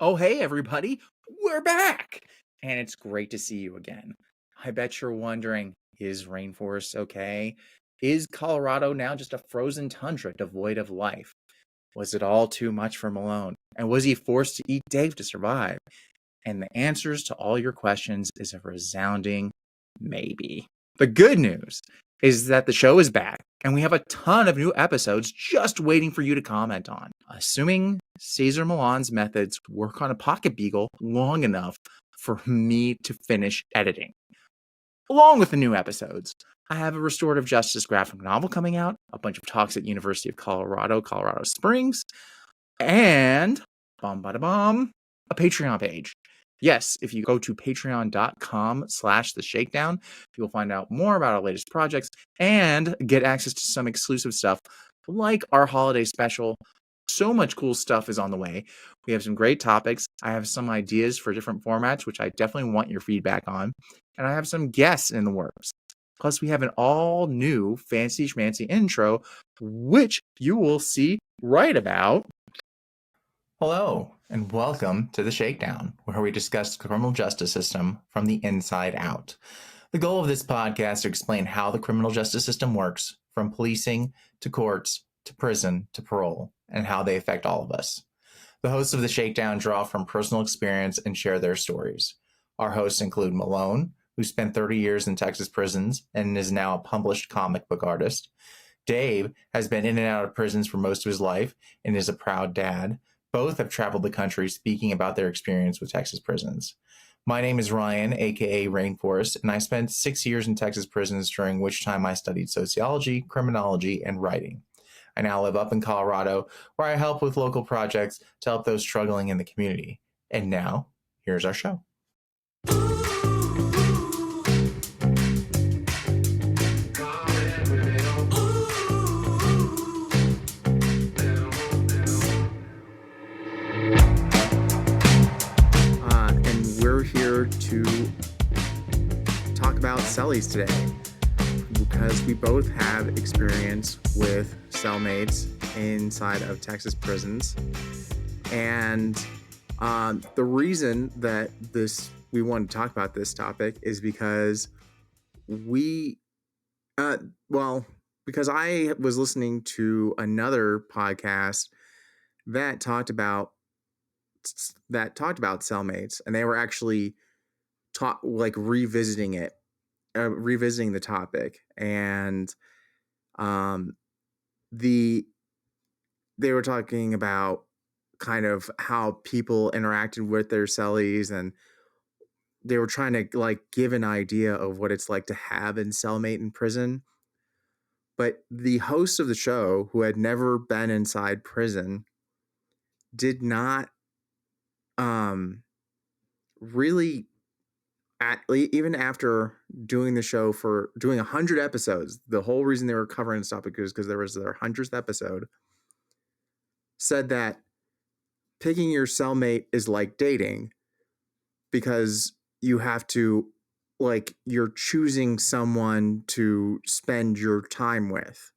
Oh, hey, everybody. We're back. And it's great to see you again. I bet you're wondering, is Rainforest okay? Is Colorado now just a frozen tundra devoid of life? Was it all too much for Malone? And was he forced to eat Dave to survive? And the answers to all your questions is a resounding maybe. The good news is that the show is back and we have a ton of new episodes just waiting for you to comment on. Assuming Caesar Milan's methods work on a pocket beagle long enough for me to finish editing. Along with the new episodes, I have a restorative justice graphic novel coming out, a bunch of talks at University of Colorado, Colorado Springs, and a Patreon page. Yes, if you go to patreon.com/the Shakedown, you'll find out more about our latest projects and get access to some exclusive stuff like our holiday special. So much cool stuff is on the way. We have some great topics. I have some ideas for different formats, which I definitely want your feedback on. And I have some guests in the works. Plus, we have an all new fancy schmancy intro, which you will see right about. Hello, and welcome to the Shakedown, where we discuss the criminal justice system from the inside out. The goal of this podcast is to explain how the criminal justice system works, from policing to courts to prison to parole, and how they affect all of us. The hosts of the Shakedown draw from personal experience and share their stories. Our hosts include Malone, who spent 30 years in Texas prisons and is now a published comic book artist. Dave has been in and out of prisons for most of his life and is a proud dad. Both have traveled the country speaking about their experience with Texas prisons. My name is Ryan, aka Rainforest, and I spent 6 years in Texas prisons, during which time I studied sociology, criminology, and writing. I now live up in Colorado, where I help with local projects to help those struggling in the community. And now, here's our show. We're here to talk about cellies today because we both have experience with cellmates inside of Texas prisons. And the reason that we want to talk about this topic is because because I was listening to another podcast that talked about cellmates, and they were actually revisiting the topic, and they were talking about kind of how people interacted with their cellies, and they were trying to give an idea of what it's like to have a cellmate in prison. But the host of the show, who had never been inside prison, did not really, even after doing the show for doing 100 episodes, the whole reason they were covering this topic is because there was their 100th episode, said that picking your cellmate is like dating, because you have to, you're choosing someone to spend your time with.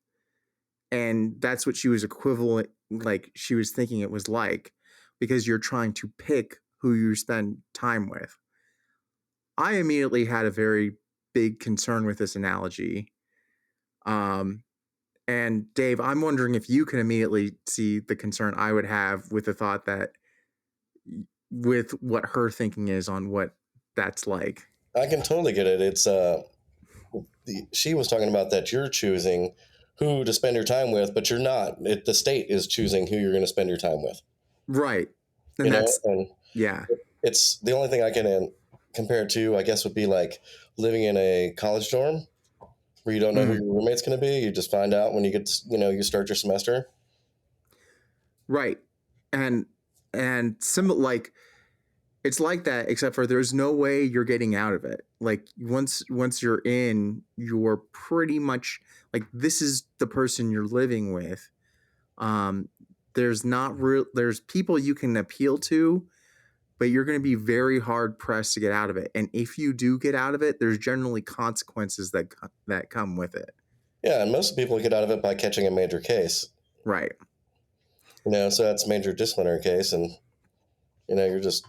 And that's what she was she was thinking it was like, because you're trying to pick who you spend time with. I immediately had a very big concern with this analogy. And Dave, I'm wondering if you can immediately see the concern I would have with the thought that, with what her thinking is on what that's like. I can totally get it. It's she was talking about that you're choosing who to spend your time with, but you're not. The state is choosing who you're going to spend your time with. Right. And yeah. It's the only thing I can compare it to, I guess, would be like living in a college dorm where you don't know who your roommate's going to be. You just find out when you get to, you start your semester. Right. And it's like that, except for there's no way you're getting out of it. Like once you're in, you're pretty much this is the person you're living with. There's people you can appeal to, but you're going to be very hard pressed to get out of it. And if you do get out of it, there's generally consequences that come with it. Yeah, and most people get out of it by catching a major case. Right. So that's a major disciplinary case, and You're just,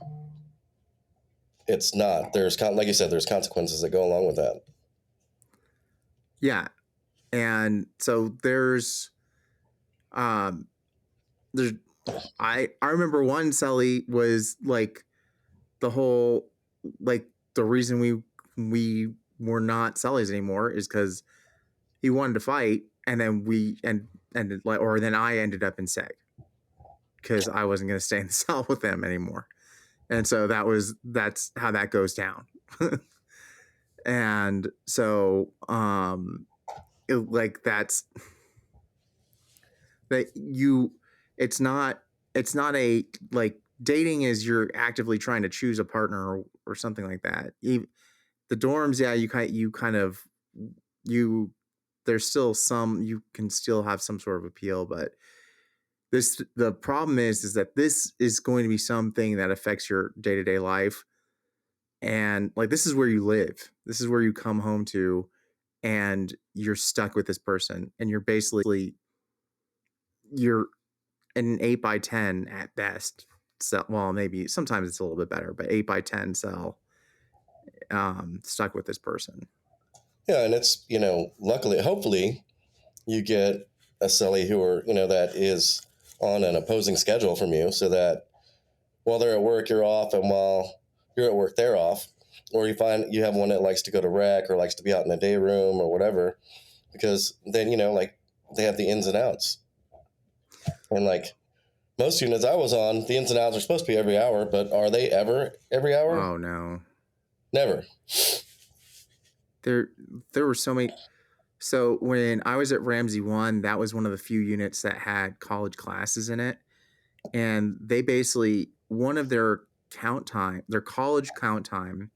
it's not. Like you said, there's consequences that go along with that. Yeah. And so um there's I remember one cellie was like the whole, like, the reason we were not cellies anymore is because he wanted to fight, and then then I ended up in seg because I wasn't going to stay in the cell with them anymore, and so that's how that goes down. And so like that's that you it's not a, like, dating is you're actively trying to choose a partner or something like that. The dorms, yeah, you kind of you there's still some, you can still have some sort of appeal, but the problem is that this is going to be something that affects your day-to-day life, and like this is where you live, this is where you come home to, and you're stuck with this person, and you're an 8x10 at best cell. Well, maybe sometimes it's a little bit better, but 8x10 cell, stuck with this person. Yeah, and it's, luckily, hopefully, you get a cellie that is on an opposing schedule from you, so that while they're at work, you're off, and while you're at work, they're off. Or you find you have one that likes to go to rec or likes to be out in the day room or whatever, because then, like, they have the ins and outs. And like most units I was on, the ins and outs are supposed to be every hour, but are they ever every hour? Oh no. Never. There were so many. So when I was at Ramsey 1, that was one of the few units that had college classes in it. And they basically, one of their college count time,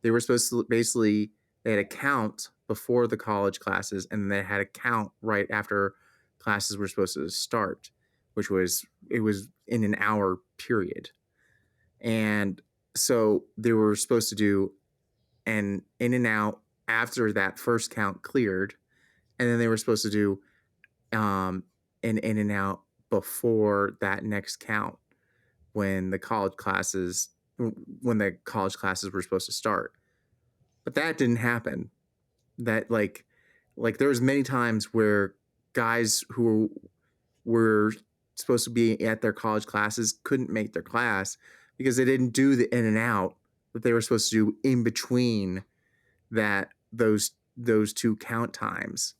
they were supposed to basically, they had a count before the college classes, and they had a count right after classes were supposed to start, it was in an hour period. And so they were supposed to do an in and out after that first count cleared, and then they were supposed to do an in and out before that next count when the college classes were supposed to start. But that didn't happen. That like there was many times where guys who were supposed to be at their college classes couldn't make their class because they didn't do the in and out that they were supposed to do in between those two count times.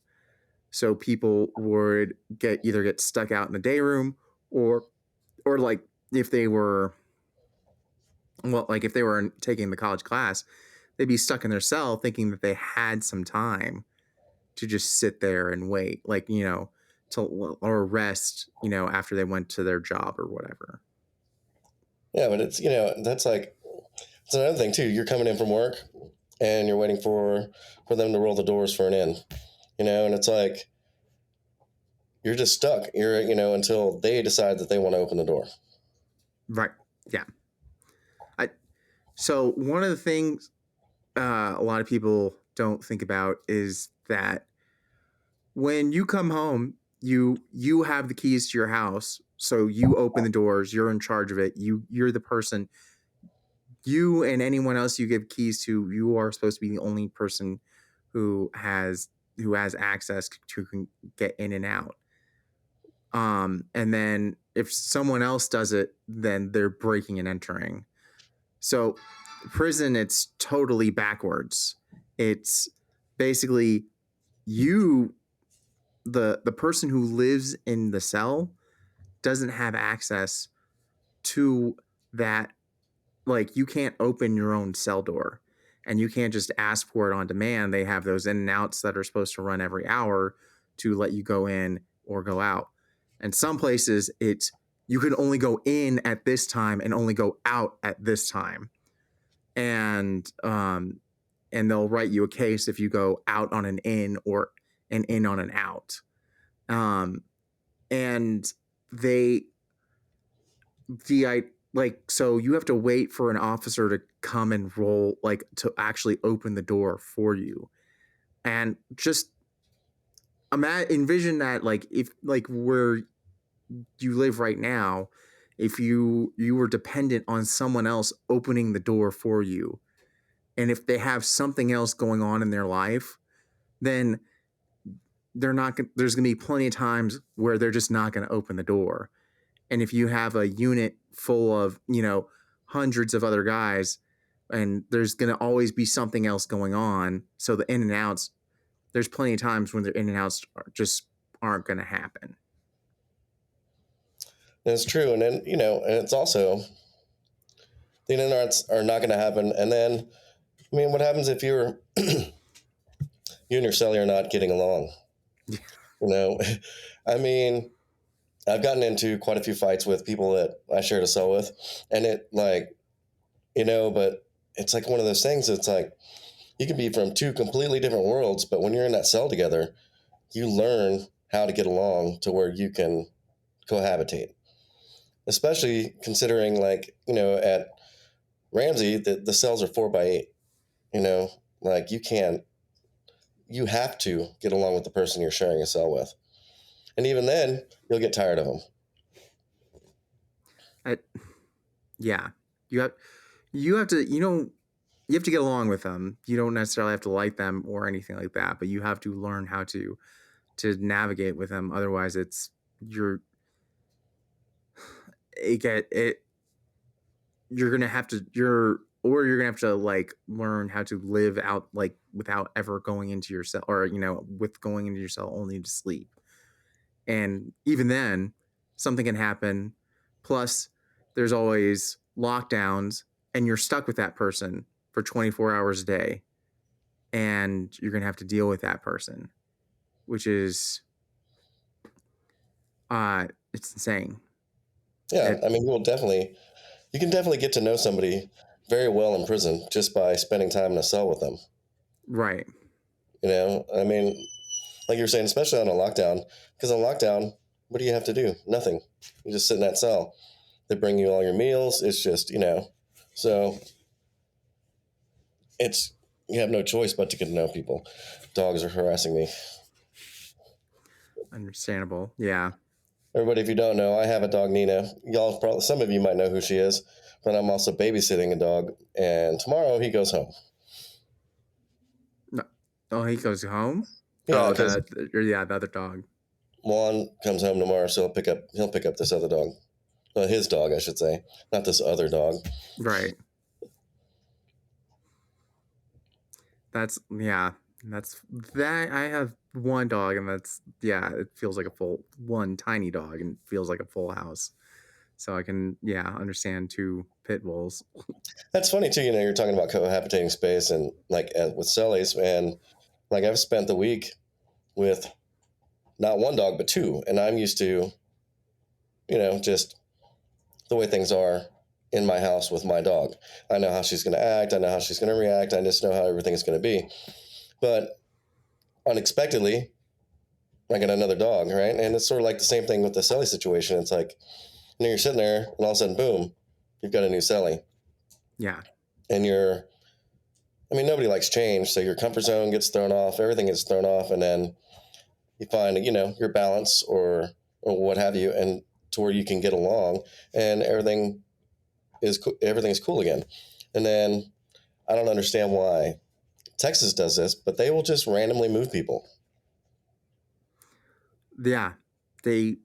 So people would either get stuck out in the day room, or like if they were if they were taking the college class, they'd be stuck in their cell thinking that they had some time to just sit there and wait, like, or rest, after they went to their job or whatever. Yeah, but it's, that's like, it's another thing too. You're coming in from work and you're waiting for them to roll the doors for an in, and it's like, you're just stuck. You're, until they decide that they want to open the door. Right. Yeah. So one of the things a lot of people don't think about is that when you come home, you have the keys to your house, so you open the doors, you're in charge of it, you're the person. You and anyone else you give keys to, you are supposed to be the only person who has access to can get in and out. And then if someone else does it, then they're breaking and entering. So prison, it's totally backwards. It's basically the person who lives in the cell doesn't have access to that. Like, you can't open your own cell door, and you can't just ask for it on demand. They have those in and outs that are supposed to run every hour to let you go in or go out. And some places it's, you can only go in at this time and only go out at this time. And they'll write you a case if you go out on an in or an in on an out. And so you have to wait for an officer to come and roll, like, to actually open the door for you. And just envision that, like, if, like, where you live right now, if you were dependent on someone else opening the door for you, and if they have something else going on in their life, then they're not. There's going to be plenty of times where they're just not going to open the door. And if you have a unit full of hundreds of other guys, and there's going to always be something else going on, so the in and outs, there's plenty of times when the in and outs just aren't going to happen. That's true. And then, and it's also the in and outs are not going to happen. And then, I mean, what happens if you and your cellie are not getting along? I mean, I've gotten into quite a few fights with people that I shared a cell with, and it but it's like one of those things. It's like you can be from two completely different worlds, but when you're in that cell together, you learn how to get along to where you can cohabitate. Especially considering, at Ramsey, the cells are 4x8. Like you have to get along with the person you're sharing a cell with, and even then, you'll get tired of them. Yeah, you have to get along with them. You don't necessarily have to like them or anything like that, but you have to learn how to navigate with them. Otherwise, you're gonna have to like learn how to live out like without ever going into your cell, or with going into your cell only to sleep. And even then, something can happen. Plus, there's always lockdowns, and you're stuck with that person for 24 hours a day, and you're gonna have to deal with that person, which is it's insane. Yeah, I mean, you can definitely get to know somebody very well in prison just by spending time in a cell with them. Right. I mean, like you're saying, especially on a lockdown, because on lockdown, what do you have to do? Nothing. You just sit in that cell. They bring you all your meals. It's just, so you have no choice but to get to know people. Dogs are harassing me. Understandable. Yeah. Everybody, if you don't know, I have a dog, Nina. Some of you might know who she is, but I'm also babysitting a dog, and tomorrow he goes home. No. Oh, he goes home? Yeah, the other dog. Juan comes home tomorrow, so he'll pick up this other dog. His dog, I should say, not this other dog. Right. That's that. I have one dog, and it feels like a full one tiny dog, and feels like a full house. So I can understand 2 pit bulls. That's funny too. You're talking about cohabitating space, and with cellies, and I've spent the week with not one dog but 2, and I'm used to, just the way things are in my house with my dog. I know how she's going to act. I know how she's going to react. I just know how everything is going to be. But unexpectedly, I get another dog, right? And it's sort of like the same thing with the cellie situation. It's like, you're sitting there, and all of a sudden, boom, you've got a new cellie. Yeah. And nobody likes change, so your comfort zone gets thrown off, everything gets thrown off, and then you find, your balance or what have you, and to where you can get along, and everything is cool again. And then I don't understand why Texas does this, but they will just randomly move people. Yeah. There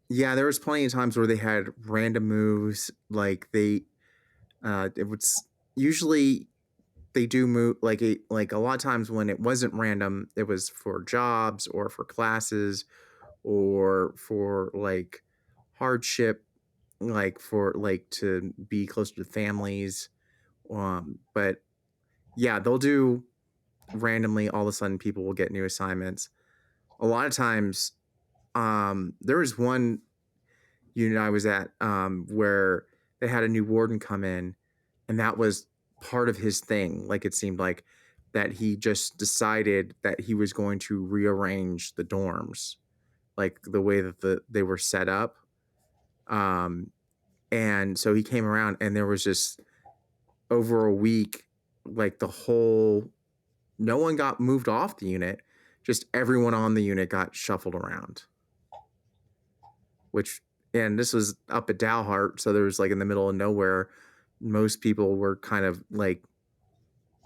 was plenty of times where they had random moves. Like it was usually they do move like a lot of times when it wasn't random, it was for jobs or for classes or for like hardship, like for like to be closer to families. But yeah, they'll do randomly. All of a sudden, people will get new assignments. A lot of times, there was one unit I was at where they had a new warden come in, and that was part of his thing. Like it seemed like that he just decided that he was going to rearrange the dorms, like the way that they were set up. And so he came around, and there was just over a week, like no one got moved off the unit, just everyone on the unit got shuffled around, which and this was up at Dalhart, so there was like in the middle of nowhere. Most people were kind of like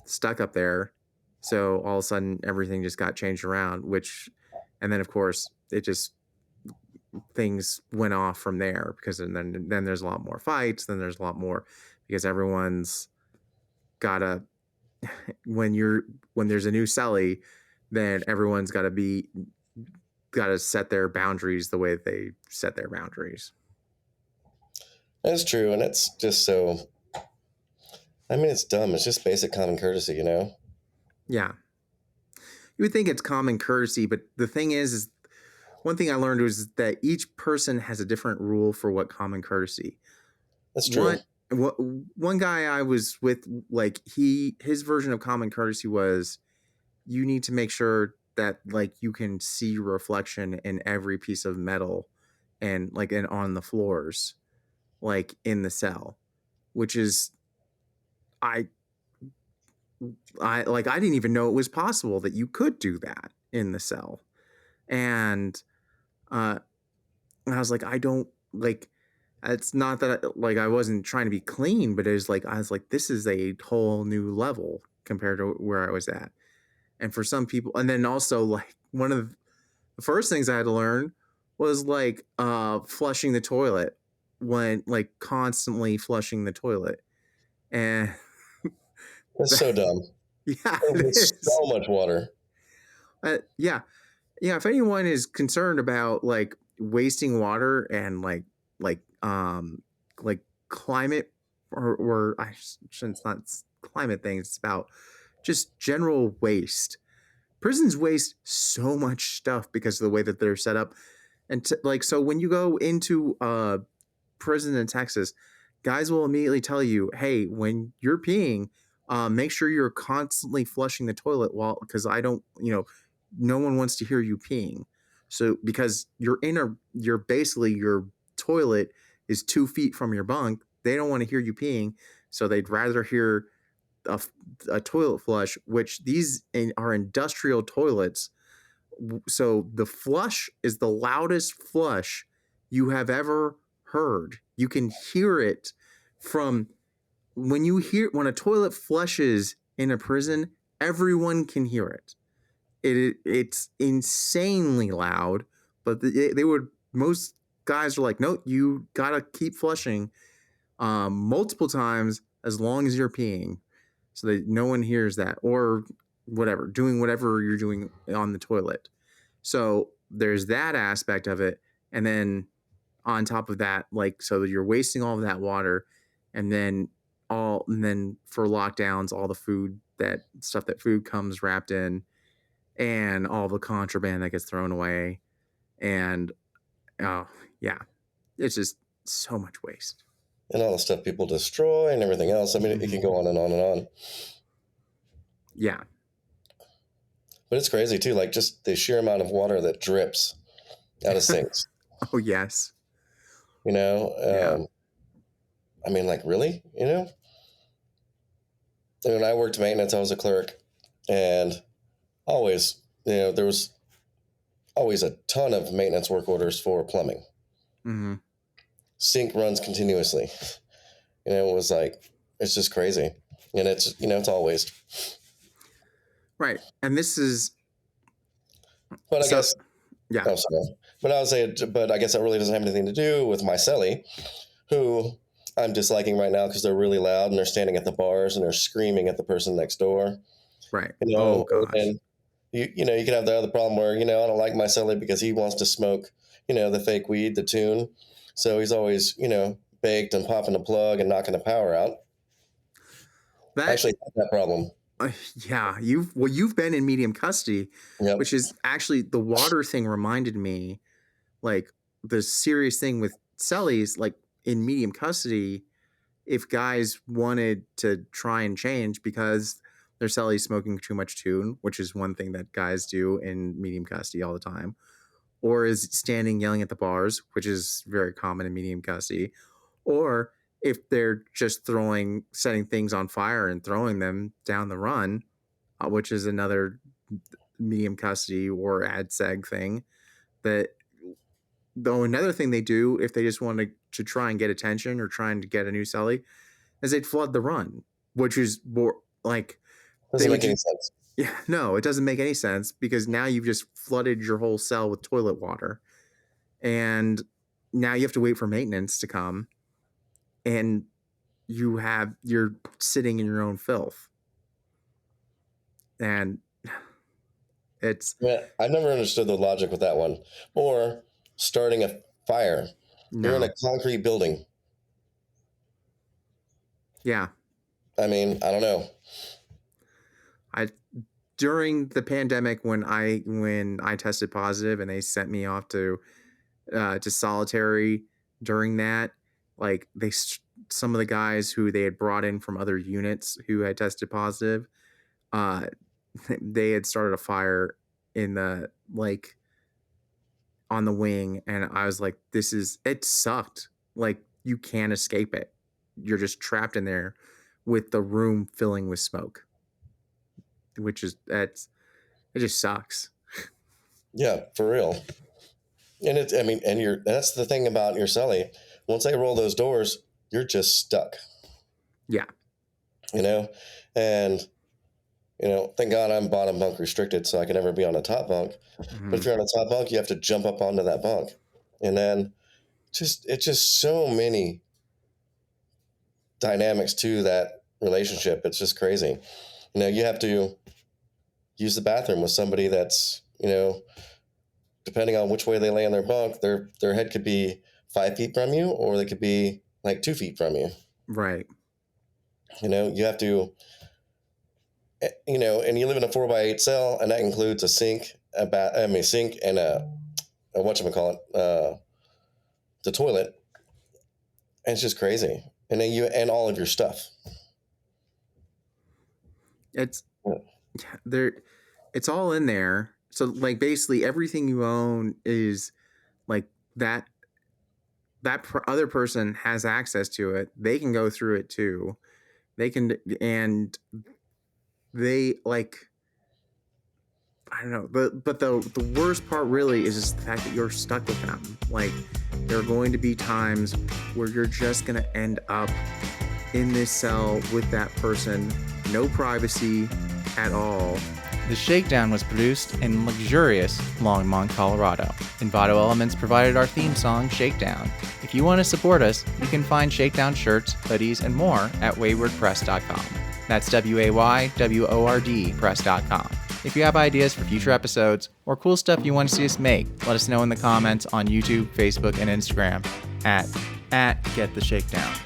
stuck up there. So all of a sudden everything just got changed around, and then of course it just things went off from there because then there's a lot more fights, then there's a lot more because everyone's gotta when you're when there's a new cellie, then everyone's gotta set their boundaries the way that they set their boundaries. That's true, and it's just so. I mean, it's dumb. It's just basic common courtesy, you know. Yeah. You would think it's common courtesy, but the thing is one thing I learned was that each person has a different rule for what common courtesy. That's true. One guy I was with, like his version of common courtesy was you need to make sure that like you can see your reflection in every piece of metal and on the floors, like in the cell, which is I I didn't even know it was possible that you could do that in the cell. And uh and I was like, I don't like it's not that like I wasn't trying to be clean, but it was like I was like, this is a whole new level compared to where I was at. And for some people, and then also like one of the first things I had to learn was like flushing the toilet when like constantly flushing the toilet. And It's so dumb. yeah, it It's is. so much water. Yeah. Yeah, if anyone is concerned about like wasting water and like climate or I shouldn't it's not climate things, it's about just general waste. Prisons waste so much stuff because of the way that they're set up. And like so when you go into prison in Texas, guys will immediately tell you, "Hey, when you're peeing, make sure you're constantly flushing the toilet while because I don't, no one wants to hear you peeing. So because you're basically your toilet is 2 feet from your bunk, they don't want to hear you peeing, so they'd rather hear a, a toilet flush, which are industrial toilets. So the flush is the loudest flush you have ever heard. You can hear it from when a toilet flushes in a prison, everyone can hear it. It's insanely loud, but they would most guys are like, no, you gotta keep flushing multiple times as long as you're peeing, so that no one hears that or whatever, doing whatever you're doing on the toilet. So there's that aspect of it, and then on top of that, like so you're wasting all of that water, and then for lockdowns, all the food comes wrapped in, and all the contraband that gets thrown away, and oh yeah, it's just so much waste. And all the stuff people destroy and everything else. I mean, it Mm-hmm. can go on and on and on. Yeah. But it's crazy too, like just the sheer amount of water that drips out of sinks. Oh yes. You know, Yeah. I mean, like really, you know. And when I worked maintenance, I was a clerk, and always, there was always a ton of maintenance work orders for plumbing. Mm-hmm. Sink runs continuously. It was like it's just crazy, and it's all waste. Right. And this is But I so guess yeah. I'm sorry. But I would say, but I guess that really doesn't have anything to do with my cellie, who I'm disliking right now because they're really loud and they're standing at the bars and they're screaming at the person next door. Right. Oh gosh. And you can have the other problem where I don't like my cellie because he wants to smoke the fake weed, the tune, so he's always baked and popping the plug and knocking the power out. I That actually have that problem. yeah, you've been in medium custody, Yep. which is actually the water thing reminded me like the serious thing with cellies like in medium custody if guys wanted to try and change because their cellies smoking too much tune, which is one thing that guys do in medium custody all the time, or is standing yelling at the bars, which is very common in medium custody, or if they're just setting things on fire and throwing them down the run, which is another medium custody or ad seg thing that though another thing they do if they just want to try and get attention or trying to get a new cellie is they'd flood the run, which is more like Doesn't they would make any just, sense. yeah, no, it doesn't make any sense because now you've just flooded your whole cell with toilet water, and now you have to wait for maintenance to come, and you're sitting in your own filth, and it's Yeah, I've never understood the logic with that one. Or starting a fire. You're in no, a concrete building. yeah. I mean, I don't know. I during the pandemic when I tested positive and they sent me off to solitary during that, like some of the guys who they had brought in from other units who had tested positive, uh they had started a fire in the like on the wing, and I was like, it sucked. Like, you can't escape it. You're just trapped in there with the room filling with smoke, which is it just sucks. Yeah, for real. And it's, I mean, and that's the thing about your celly. Once they roll those doors, you're just stuck, Yeah. you know? And, thank God I'm bottom bunk restricted, so I can never be on a top bunk. But if Mhm. you're on a top bunk, you have to jump up onto that bunk. And then it's just so many dynamics to that relationship. It's just crazy. You have to use the bathroom with somebody that's, depending on which way they lay on their bunk, their head could be 5 feet from you, or they could be like 2 feet from you. Right. You have to, and you live in a 4x8 cell, and that includes a sink, sink and a whatchamacallit, the toilet. And it's just crazy. And then and all of your stuff. It's there. It's all in there. So like basically everything you own is like that. Other person has access to it. They can go through it too. They can, and they like, I don't know, but the worst part really is just the fact that you're stuck with them. Like, there are going to be times where you're just gonna end up in this cell with that person, no privacy at all. The Shakedown was produced in luxurious Longmont, Colorado. Envato Elements provided our theme song, Shakedown. If you want to support us, you can find Shakedown shirts, hoodies, and more at waywordpress.com. That's WAYWORD press.com. If you have ideas for future episodes or cool stuff you want to see us make, let us know in the comments on YouTube, Facebook, and Instagram at GetTheShakedown.